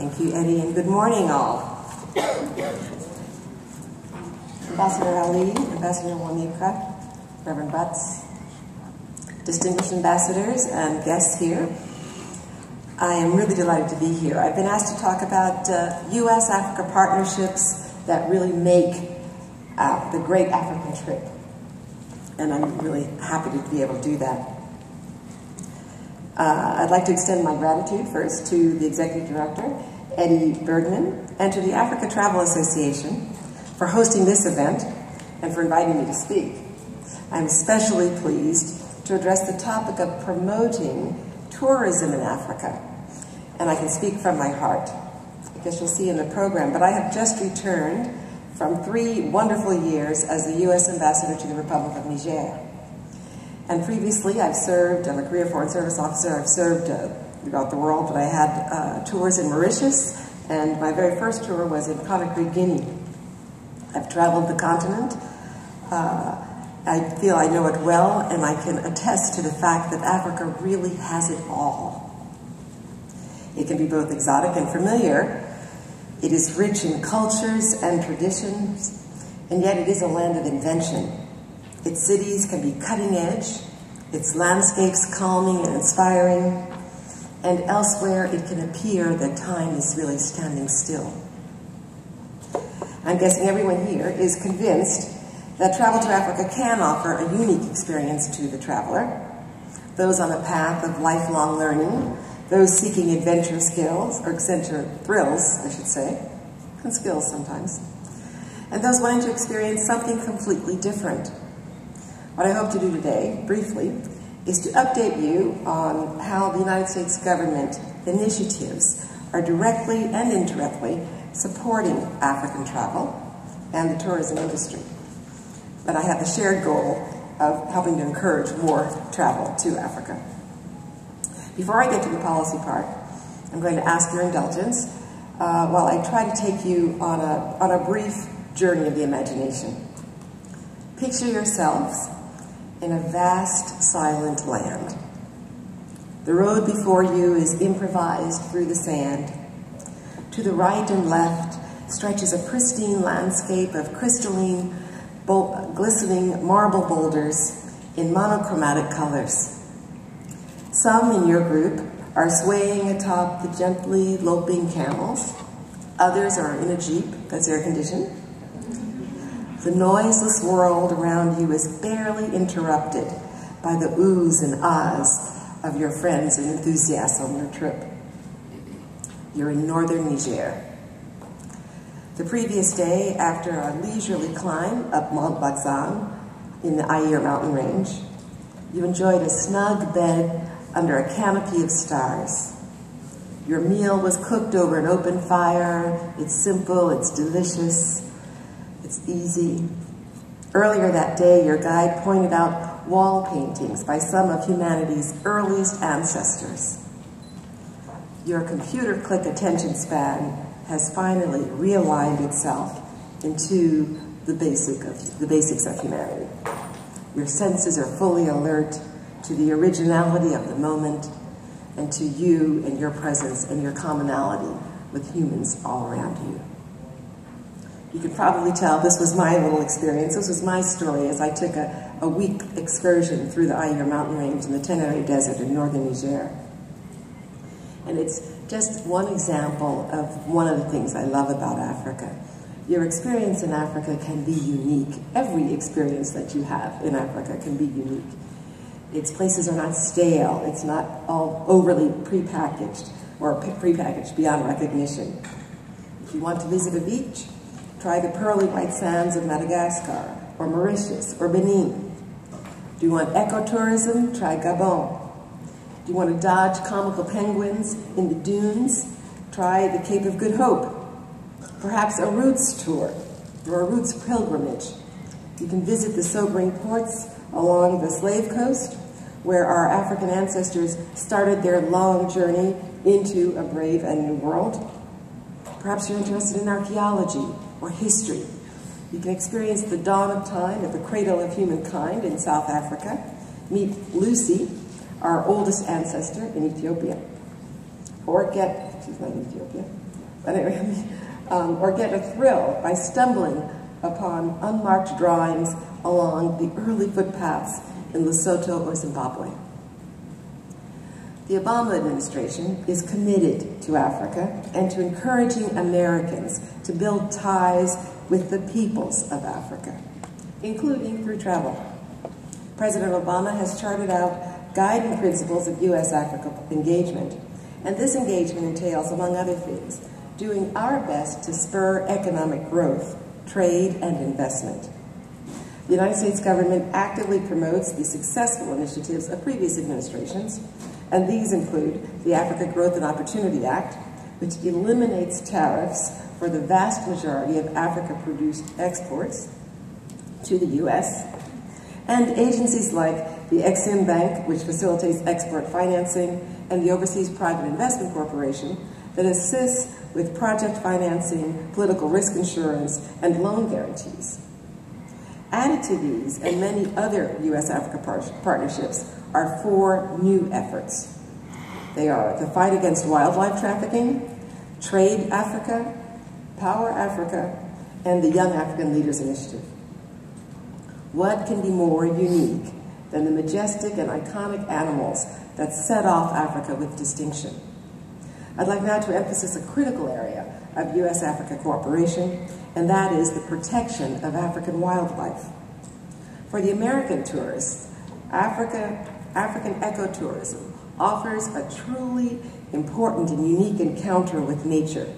Thank you, Eddie, and good morning, all. Ambassador Ali, Ambassador Wanika, Reverend Butts, distinguished ambassadors and guests here. I am really delighted to be here. I've been asked to talk about U.S.-Africa partnerships that really make the great African trip. And I'm really happy to be able to do that. I'd like to extend my gratitude first to the Executive Director, Eddie Bergman, and to the Africa Travel Association for hosting this event and for inviting me to speak. I'm especially pleased to address the topic of promoting tourism in Africa. And I can speak from my heart. I guess you'll see in the program, but I have just returned from 3 wonderful years as the U.S. Ambassador to the Republic of Niger. And previously, I'm a career Foreign Service officer. I've served throughout the world, but I had tours in Mauritius, and my very first tour was in Conakry, Guinea. I've traveled the continent. I feel I know it well, and I can attest to the fact that Africa really has it all. It can be both exotic and familiar. It is rich in cultures and traditions, and yet it is a land of invention. Its cities can be cutting edge, its landscapes calming and inspiring, and elsewhere it can appear that time is really standing still. I'm guessing everyone here is convinced that travel to Africa can offer a unique experience to the traveler, those on a path of lifelong learning, those seeking adventure skills, or adventure thrills, I should say, and skills sometimes, and those wanting to experience something completely different. What I hope to do today, briefly, is to update you on how the United States government initiatives are directly and indirectly supporting African travel and the tourism industry. But I have the shared goal of helping to encourage more travel to Africa. Before I get to the policy part, I'm going to ask your indulgence while I try to take you on a brief journey of the imagination. Picture yourselves in a vast, silent land. The road before you is improvised through the sand. To the right and left stretches a pristine landscape of crystalline, glistening marble boulders in monochromatic colors. Some in your group are swaying atop the gently loping camels. Others are in a jeep that's air-conditioned. The noiseless world around you is barely interrupted by the oohs and ahs of your friends and enthusiasts on your trip. You're in northern Niger. The previous day, after a leisurely climb up Mont Bazan in the Aïr mountain range, you enjoyed a snug bed under a canopy of stars. Your meal was cooked over an open fire. It's simple, it's delicious, it's easy. Earlier that day, your guide pointed out wall paintings by some of humanity's earliest ancestors. Your computer-click attention span has finally realigned itself into the basics of humanity. Your senses are fully alert to the originality of the moment and to you and your presence and your commonality with humans all around you. You can probably tell this was my little experience. This was my story as I took a week excursion through the Aïr mountain range in the Tenere Desert in northern Niger. And it's just one example of one of the things I love about Africa. Your experience in Africa can be unique. Every experience that you have in Africa can be unique. Its places are not stale. It's not all overly prepackaged or prepackaged beyond recognition. If you want to visit a beach, try the pearly white sands of Madagascar or Mauritius or Benin. Do you want ecotourism? Try Gabon. Do you want to dodge comical penguins in the dunes? Try the Cape of Good Hope. Perhaps a roots tour or a roots pilgrimage. You can visit the sobering ports along the slave coast where our African ancestors started their long journey into a brave and new world. Perhaps you're interested in archaeology or history. You can experience the dawn of time at the cradle of humankind in South Africa. Meet Lucy, our oldest ancestor in Ethiopia. Or she's not in Ethiopia, or get a thrill by stumbling upon unmarked drawings along the early footpaths in Lesotho or Zimbabwe. The Obama administration is committed to Africa and to encouraging Americans to build ties with the peoples of Africa, including through travel. President Obama has charted out guiding principles of U.S.-Africa engagement, and this engagement entails, among other things, doing our best to spur economic growth, trade, and investment. The United States government actively promotes the successful initiatives of previous administrations, and these include the Africa Growth and Opportunity Act, which eliminates tariffs for the vast majority of Africa-produced exports to the U.S., and agencies like the Exim Bank, which facilitates export financing, and the Overseas Private Investment Corporation, that assists with project financing, political risk insurance, and loan guarantees. Added to these and many other U.S.-Africa partnerships are 4 new efforts. They are the fight against wildlife trafficking, Trade Africa, Power Africa, and the Young African Leaders Initiative. What can be more unique than the majestic and iconic animals that set off Africa with distinction? I'd like now to emphasize a critical area of U.S.-Africa cooperation, and that is the protection of African wildlife. For the American tourists, African ecotourism offers a truly important and unique encounter with nature.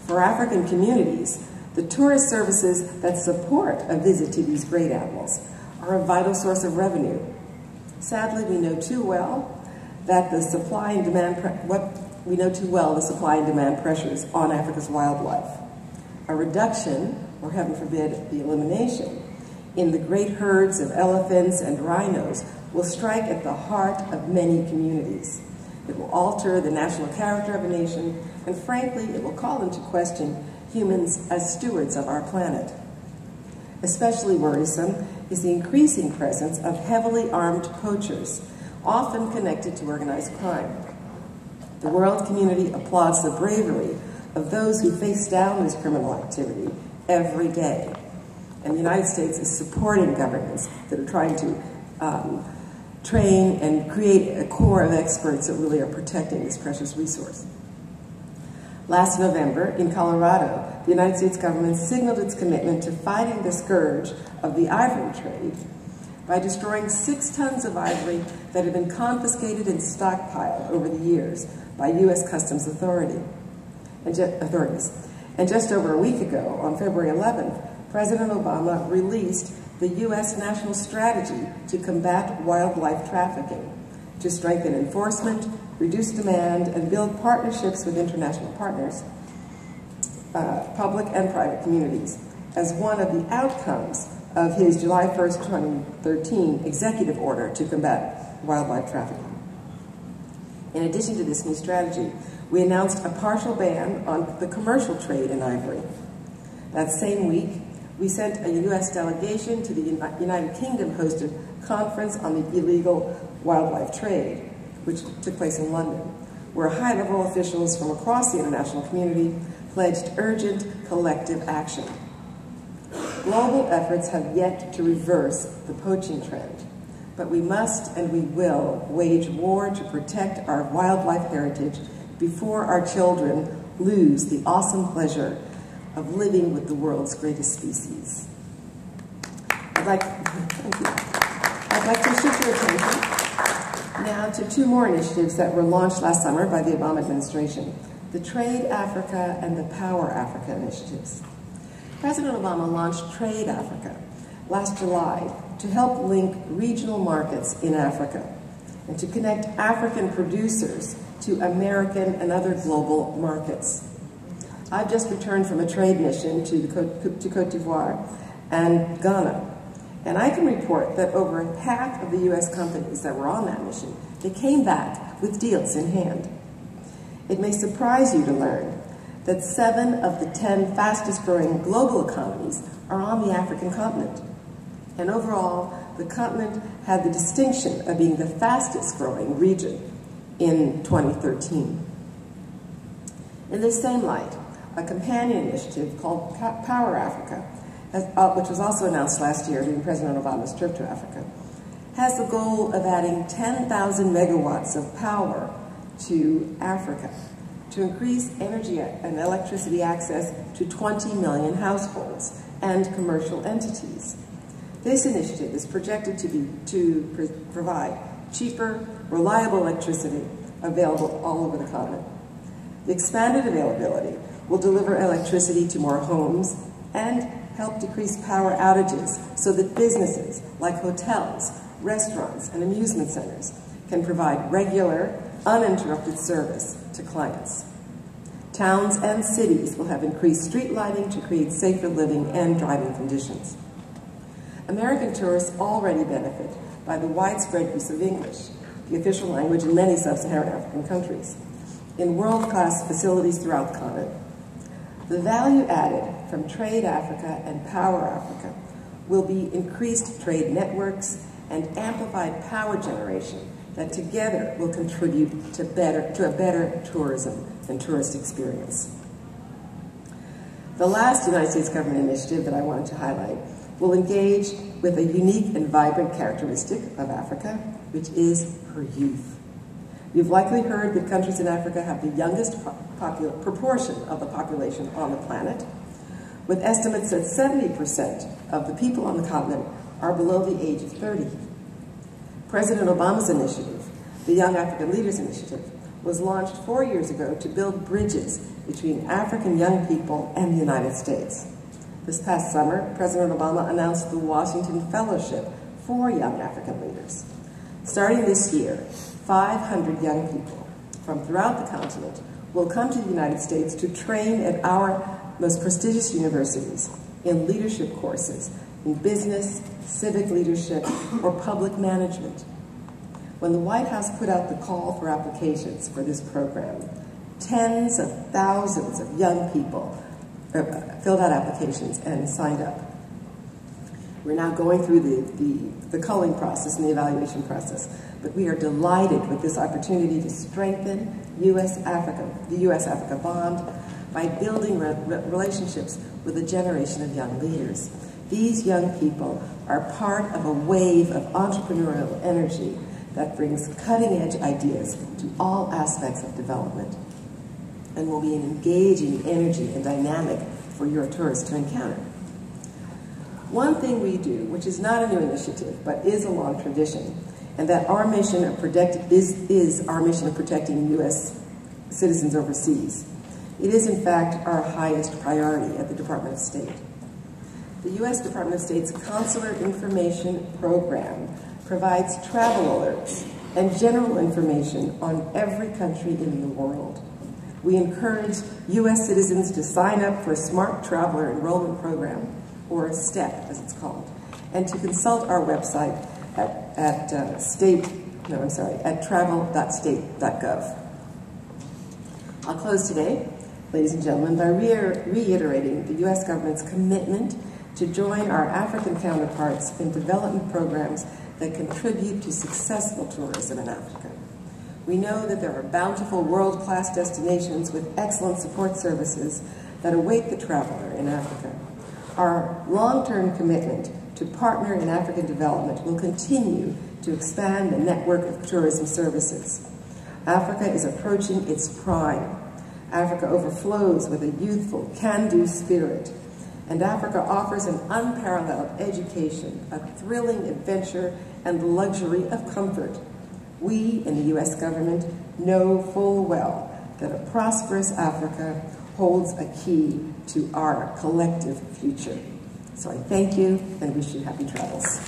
For African communities, the tourist services that support a visit to these great animals are a vital source of revenue. Sadly, we know too well that the supply and demand pressures on Africa's wildlife. A reduction, or heaven forbid, the elimination, in the great herds of elephants and rhinos will strike at the heart of many communities. It will alter the national character of a nation, and frankly, it will call into question humans as stewards of our planet. Especially worrisome is the increasing presence of heavily armed poachers, often connected to organized crime. The world community applauds the bravery of those who face down this criminal activity every day. And the United States is supporting governments that are trying to train and create a core of experts that really are protecting this precious resource. Last November, in Colorado, the United States government signaled its commitment to fighting the scourge of the ivory trade by destroying 6 tons of ivory that had been confiscated and stockpiled over the years by U.S. Customs authorities. And just over a week ago, on February 11th, President Obama released the U.S. National Strategy to Combat Wildlife Trafficking, to strengthen enforcement, reduce demand, and build partnerships with international partners, public and private communities, as one of the outcomes of his July 1st, 2013 executive order to combat wildlife trafficking. In addition to this new strategy, we announced a partial ban on the commercial trade in ivory. That same week, we sent a U.S. delegation to the United Kingdom-hosted conference on the illegal wildlife trade, which took place in London, where high-level officials from across the international community pledged urgent collective action. Global efforts have yet to reverse the poaching trend, but we must and we will wage war to protect our wildlife heritage before our children lose the awesome pleasure of living with the world's greatest species. I'd like to shift your attention now to 2 more initiatives that were launched last summer by the Obama administration, the Trade Africa and the Power Africa initiatives. President Obama launched Trade Africa last July to help link regional markets in Africa and to connect African producers to American and other global markets. I've just returned from a trade mission to Cote d'Ivoire and Ghana, and I can report that over half of the U.S. companies that were on that mission, they came back with deals in hand. It may surprise you to learn that 7 of the 10 fastest-growing global economies are on the African continent. And overall, the continent had the distinction of being the fastest-growing region in 2013. In this same light, a companion initiative called Power Africa, which was also announced last year during President Obama's trip to Africa, has the goal of adding 10,000 megawatts of power to Africa to increase energy and electricity access to 20 million households and commercial entities. This initiative is projected to provide cheaper, reliable electricity available all over the continent. The expanded availability will deliver electricity to more homes and help decrease power outages so that businesses like hotels, restaurants, and amusement centers can provide regular, uninterrupted service to clients. Towns and cities will have increased street lighting to create safer living and driving conditions. American tourists already benefit by the widespread use of English, the official language in many sub-Saharan African countries, in world-class facilities throughout the continent. The value added from Trade Africa and Power Africa will be increased trade networks and amplified power generation that together will contribute to a better tourism and tourist experience. The last United States government initiative that I wanted to highlight will engage with a unique and vibrant characteristic of Africa, which is her youth. You've likely heard that countries in Africa have the youngest proportion of the population on the planet, with estimates that 70% of the people on the continent are below the age of 30. President Obama's initiative, the Young African Leaders Initiative, was launched 4 years ago to build bridges between African young people and the United States. This past summer, President Obama announced the Washington Fellowship for Young African Leaders. Starting this year, 500 young people from throughout the continent will come to the United States to train at our most prestigious universities in leadership courses in business, civic leadership, or public management. When the White House put out the call for applications for this program, tens of thousands of young people filled out applications and signed up. We're now going through the culling process and the evaluation process, but we are delighted with this opportunity to strengthen the U.S.-Africa bond by building relationships with a generation of young leaders. These young people are part of a wave of entrepreneurial energy that brings cutting-edge ideas to all aspects of development and will be an engaging energy and dynamic for your tourists to encounter. One thing we do, which is not a new initiative, but is a long tradition, and that our mission of is our mission of protecting U.S. citizens overseas. It is, in fact, our highest priority at the Department of State. The U.S. Department of State's Consular Information Program provides travel alerts and general information on every country in the world. We encourage U.S. citizens to sign up for a Smart Traveler Enrollment Program, or STEP as it's called, and to consult our website at travel.state.gov. I'll close today, ladies and gentlemen, by reiterating the U.S. government's commitment to join our African counterparts in development programs that contribute to successful tourism in Africa. We know that there are bountiful world-class destinations with excellent support services that await the traveler in Africa. Our long-term commitment to partner in African development will continue to expand the network of tourism services. Africa is approaching its prime. Africa overflows with a youthful, can-do spirit. And Africa offers an unparalleled education, a thrilling adventure, and the luxury of comfort. We in the U.S. government know full well that a prosperous Africa holds a key to our collective future. So I thank you and wish you happy travels.